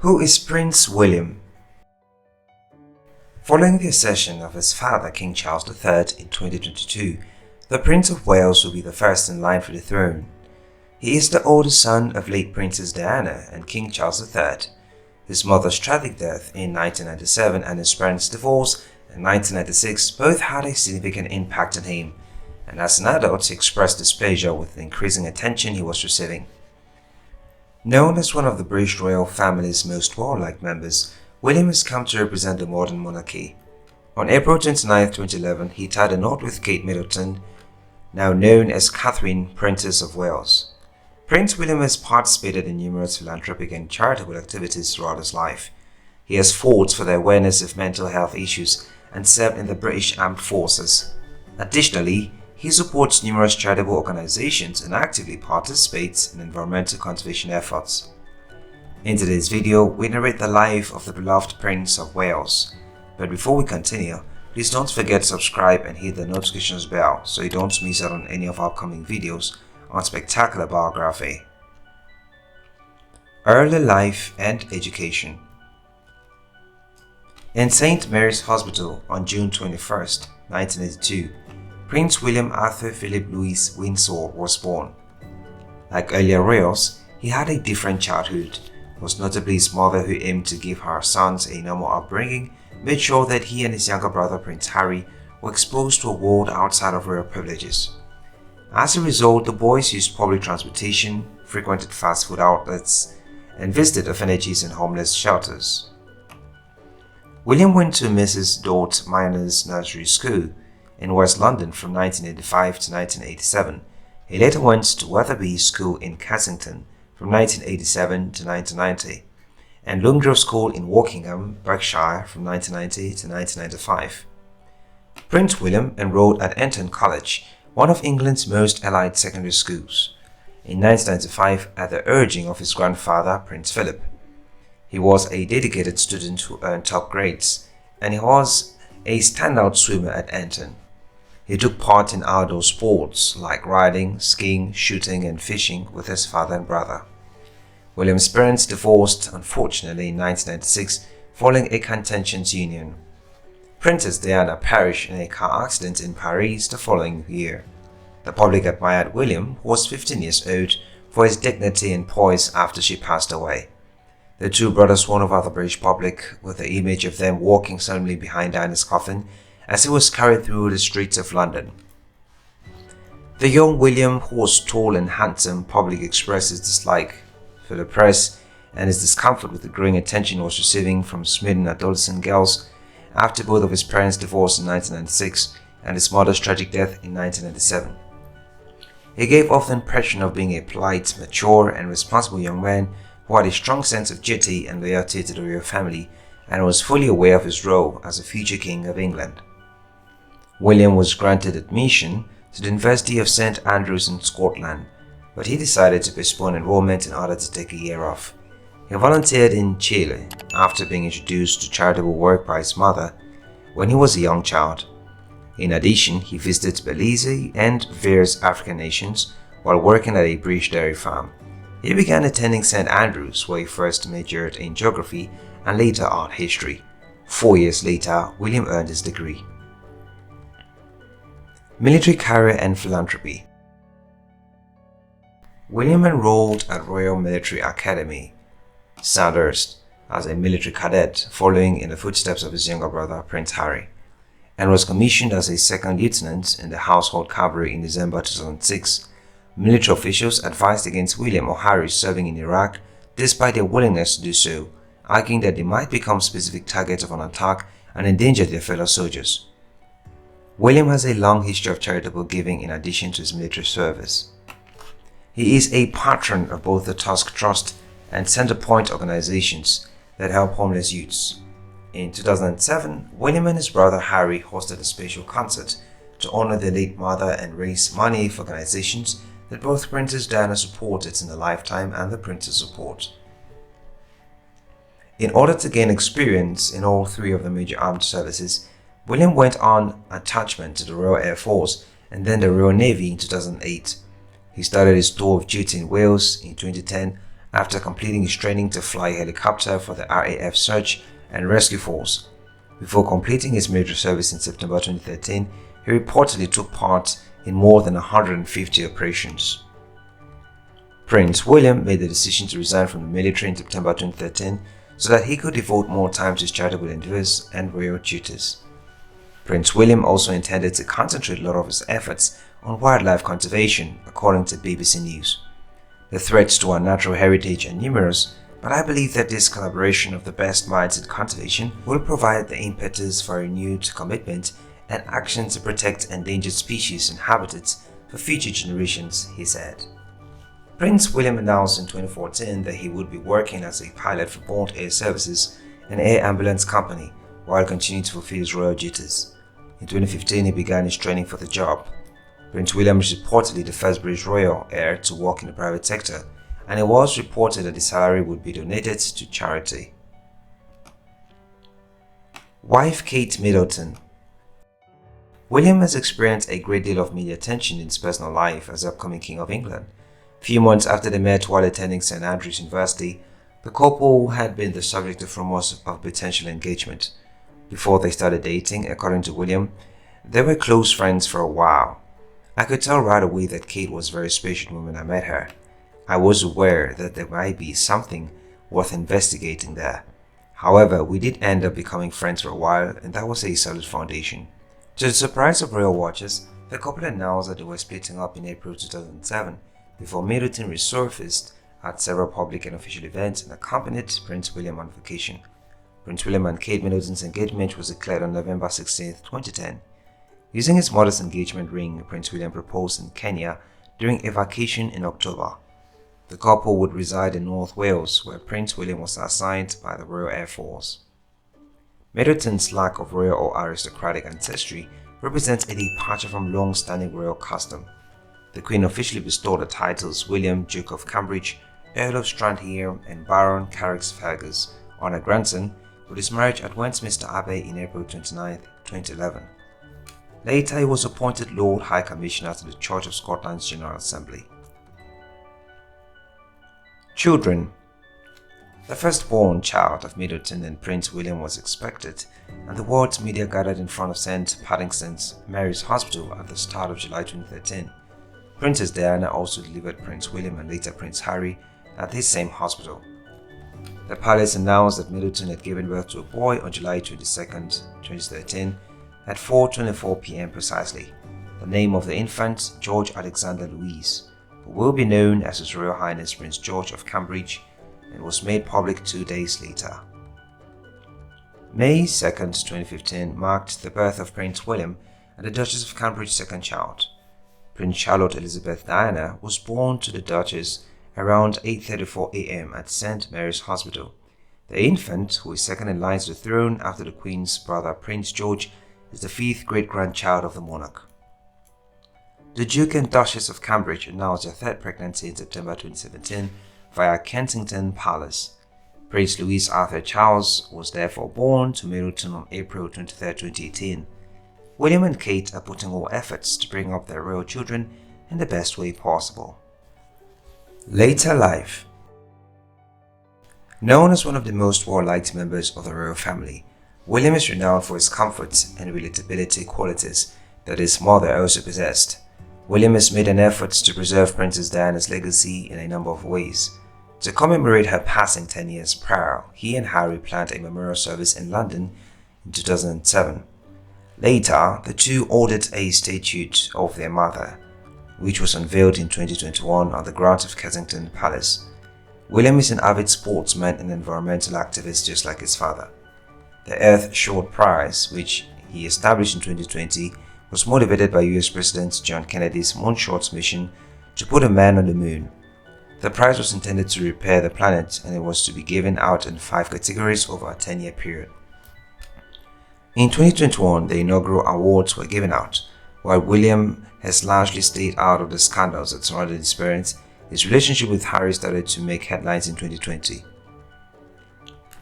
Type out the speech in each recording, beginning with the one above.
Who is Prince William? Following the accession of his father King Charles III in 2022, the Prince of Wales will be the first in line for the throne. He is the oldest son of late Princess Diana and King Charles III. His mother's tragic death in 1997 and his parents' divorce in 1996 both had a significant impact on him, and as an adult he expressed displeasure with the increasing attention he was receiving. Known as one of the British royal family's most warlike members, William has come to represent the modern monarchy. On April 29, 2011, he tied a knot with Kate Middleton, now known as Catherine, Princess of Wales. Prince William has participated in numerous philanthropic and charitable activities throughout his life. He has fought for the awareness of mental health issues and served in the British Armed Forces. Additionally, he supports numerous charitable organizations and actively participates in environmental conservation efforts. In today's video, we narrate the life of the beloved Prince of Wales. But before we continue, please don't forget to subscribe and hit the notifications bell so you don't miss out on any of our upcoming videos on spectacular biography. Early life and education. In St. Mary's Hospital on June 21, 1982, Prince William Arthur Philip Louis Windsor was born. Like earlier royals, he had a different childhood. Most notably, his mother, who aimed to give her sons a normal upbringing, made sure that he and his younger brother Prince Harry were exposed to a world outside of royal privileges. As a result, the boys used public transportation, frequented fast food outlets, and visited orphanages and homeless shelters. William went to Mrs. Dort Minor's nursery school in West London from 1985 to 1987. He later went to Wetherby School in Kensington from 1987 to 1990, and Longgrove School in Wokingham, Berkshire from 1990 to 1995. Prince William enrolled at Eton College, one of England's most elite secondary schools, in 1995 at the urging of his grandfather, Prince Philip. He was a dedicated student who earned top grades, and he was a standout swimmer at Eton. He took part in outdoor sports like riding, skiing, shooting, and fishing with his father and brother. William's parents divorced, unfortunately, in 1996 following a contentious union. Princess Diana perished in a car accident in Paris the following year. The public admired William, who was 15 years old, for his dignity and poise after she passed away. The two brothers won over the British public with the image of them walking solemnly behind Diana's coffin as he was carried through the streets of London. The young William, who was tall and handsome, publicly expressed his dislike for the press and his discomfort with the growing attention he was receiving from smitten adolescent girls after both of his parents' divorce in 1996 and his mother's tragic death in 1997. He gave off the impression of being a polite, mature, and responsible young man who had a strong sense of duty and loyalty to the royal family and was fully aware of his role as a future king of England. William was granted admission to the University of St. Andrews in Scotland, but he decided to postpone enrollment in order to take a year off. He volunteered in Chile after being introduced to charitable work by his mother when he was a young child. In addition, he visited Belize and various African nations while working at a British dairy farm. He began attending St. Andrews, where he first majored in geography and later art history. 4 years later, William earned his degree. Military career and philanthropy. William enrolled at Royal Military Academy, Sandhurst, as a military cadet, following in the footsteps of his younger brother, Prince Harry, and was commissioned as a second lieutenant in the Household Cavalry in December 2006. Military officials advised against William or Harry serving in Iraq despite their willingness to do so, arguing that they might become specific targets of an attack and endanger their fellow soldiers. William has a long history of charitable giving in addition to his military service. He is a patron of both the Tusk Trust and Centrepoint organizations that help homeless youths. In 2007, William and his brother Harry hosted a special concert to honor their late mother and raise money for organizations that both Princess Diana supported in her lifetime and the Prince's support. In order to gain experience in all three of the major armed services, William went on attachment to the Royal Air Force and then the Royal Navy in 2008. He started his tour of duty in Wales in 2010 after completing his training to fly a helicopter for the RAF Search and Rescue Force. Before completing his military service in September 2013, he reportedly took part in more than 150 operations. Prince William made the decision to resign from the military in September 2013 so that he could devote more time to his charitable endeavors and royal duties. Prince William also intended to concentrate a lot of his efforts on wildlife conservation, according to BBC News. The threats to our natural heritage are numerous, but I believe that this collaboration of the best minds in conservation will provide the impetus for a renewed commitment and action to protect endangered species and habitats for future generations, he said. Prince William announced in 2014 that he would be working as a pilot for Bond Air Services, an air ambulance company, while continuing to fulfill his royal duties. In 2015, he began his training for the job. Prince William is reportedly the first British royal heir to work in the private sector, and it was reported that the salary would be donated to charity. Wife Kate Middleton. William has experienced a great deal of media attention in his personal life as the upcoming King of England. Few months after they met while attending St Andrews University, the couple had been the subject of rumors of potential engagement. Before they started dating, according to William, they were close friends for a while. I could tell right away that Kate was a very special woman when I met her. I was aware that there might be something worth investigating there. However, we did end up becoming friends for a while, and that was a solid foundation. To the surprise of royal watchers, the couple announced that they were splitting up in April 2007, before Middleton resurfaced at several public and official events and accompanied Prince William on vacation. Prince William and Kate Middleton's engagement was declared on November 16, 2010. Using his modest engagement ring, Prince William proposed in Kenya during a vacation in October. The couple would reside in North Wales, where Prince William was assigned by the Royal Air Force. Middleton's lack of royal or aristocratic ancestry represents a departure from long-standing royal custom. The Queen officially bestowed the titles William, Duke of Cambridge, Earl of Strandhere, and Baron Carricksfergus on her grandson with his marriage at Westminster Abbey in April 29, 2011. Later, he was appointed Lord High Commissioner to the Church of Scotland's General Assembly. Children. The firstborn child of Middleton and Prince William was expected, and the world's media gathered in front of St. Paddington's Mary's Hospital at the start of July 2013. Princess Diana also delivered Prince William and later Prince Harry at this same hospital. The palace announced that Middleton had given birth to a boy on July 22, 2013 at 4:24 p.m. precisely. The name of the infant, George Alexander Louis, who will be known as His Royal Highness Prince George of Cambridge, and was made public 2 days later. May 2, 2015 marked the birth of Prince William and the Duchess of Cambridge's second child. Prince Charlotte Elizabeth Diana was born to the Duchess around 8:34 a.m. at St. Mary's Hospital. The infant, who is second in line to the throne after the Queen's brother Prince George, is the 5th great-grandchild of the monarch. The Duke and Duchess of Cambridge announced their third pregnancy in September 2017 via Kensington Palace. Prince Louis Arthur Charles was therefore born to Middleton on April 23, 2018. William and Kate are putting all efforts to bring up their royal children in the best way possible. Later life. Known as one of the most well-liked members of the royal family, William is renowned for his comfort and relatability qualities that his mother also possessed. William has made an effort to preserve Princess Diana's legacy in a number of ways. To commemorate her passing 10 years prior, he and Harry planned a memorial service in London in 2007. Later, the two ordered a statue of their mother, which was unveiled in 2021 on the grounds of Kensington Palace. William is an avid sportsman and environmental activist just like his father. The Earth Short Prize, which he established in 2020, was motivated by US President John Kennedy's Moonshot mission to put a man on the moon. The prize was intended to repair the planet, and it was to be given out in 5 categories over a 10-year period. In 2021, the inaugural awards were given out. While William has largely stayed out of the scandals that surrounded his parents, his relationship with Harry started to make headlines in 2020.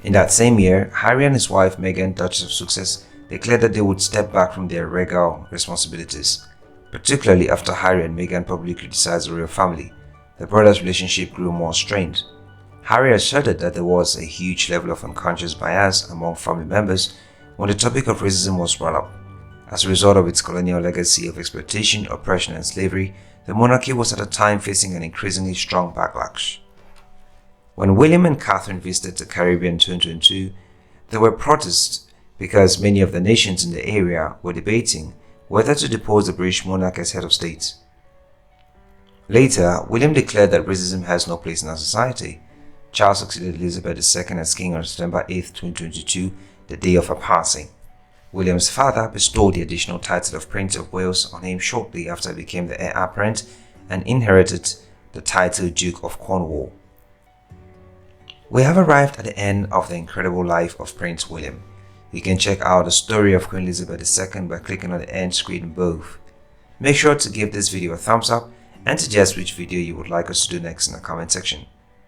In that same year, Harry and his wife Meghan, Duchess of Sussex, declared that they would step back from their regal responsibilities. Particularly after Harry and Meghan publicly criticized the royal family, the brothers' relationship grew more strained. Harry asserted that there was a huge level of unconscious bias among family members when the topic of racism was brought up. As a result of its colonial legacy of exploitation, oppression, and slavery, the monarchy was at the time facing an increasingly strong backlash. When William and Catherine visited the Caribbean in 2022, there were protests because many of the nations in the area were debating whether to depose the British monarch as head of state. Later, William declared that racism has no place in our society. Charles succeeded Elizabeth II as king on September 8, 2022, the day of her passing. William's father bestowed the additional title of Prince of Wales on him shortly after he became the heir apparent and inherited the title Duke of Cornwall. We have arrived at the end of the incredible life of Prince William. You can check out the story of Queen Elizabeth II by clicking on the end screen above. Make sure to give this video a thumbs up and suggest which video you would like us to do next in the comment section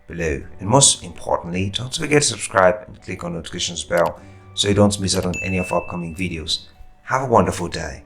below. And most importantly, don't forget to subscribe and click on the notifications bell so you don't miss out on any of our upcoming videos. Have a wonderful day.